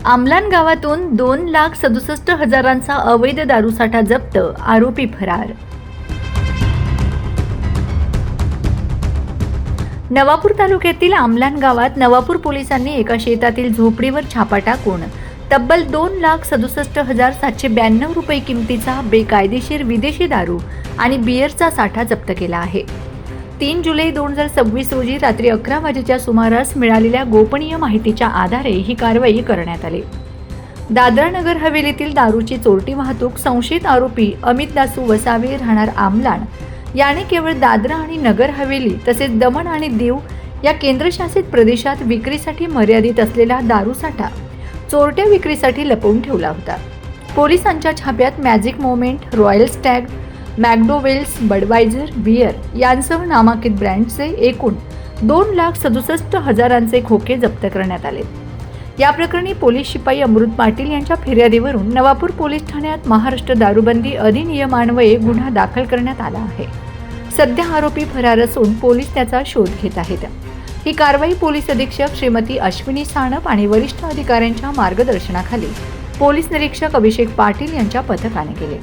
आमलान गावातून 2,67,000चा अवैध दारूसाठा जप्त, आरोपी फरार. नवापूर तालुक्यातील आमलान गावात नवापूर पोलिसांनी एका शेतातील झोपडीवर छापा टाकून तब्बल 2,67,792 रुपये किमतीचा बेकायदेशीर विदेशी दारू आणि बिअरचा साठा जप्त केला आहे. 3 जुलै 2026 रोजी रात्री 11 वाजेच्या सुमारास मिळालेल्या गोपनीय माहितीच्या आधारे ही कारवाई करण्यात आली. दादरा नगर हवेलीतील दारूची चोरटी वाहतूक संशयित आरोपी अमित दासू वसावे राहणार आमलान याने केवळ दादरा आणि नगर हवेली तसेच दमण आणि दीव या केंद्रशासित प्रदेशात विक्रीसाठी मर्यादित असलेला दारूसाठा चोरट्या विक्रीसाठी लपवून ठेवला होता. पोलिसांच्या छाप्यात magic moment, royal stag, McDowell's, Budweiser, beer यांसह नामांकित ब्रँडचे एकूण 2,67,000चे खोके जप्त करण्यात आले. या प्रकरणी पोलीस शिपाई अमृत पाटील यांच्या फिर्यादीवरून नवापूर पोलीस ठाण्यात महाराष्ट्र दारूबंदी अधिनियमान्वये गुन्हा दाखल करण्यात आला आहे. सध्या आरोपी फरार असून पोलीस त्याचा शोध घेत आहेत. ही कारवाई पोलीस अधीक्षक श्रीमती अश्विनी साणप आणि वरिष्ठ अधिकाऱ्यांच्या मार्गदर्शनाखाली पोलीस निरीक्षक अभिषेक पाटील यांच्या पथकाने केले.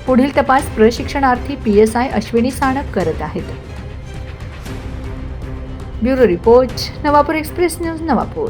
पुढील तपास प्रशिक्षणार्थी PSI अश्विनी साणप करत आहेत. Bureau report, Navapur express news, Navapur.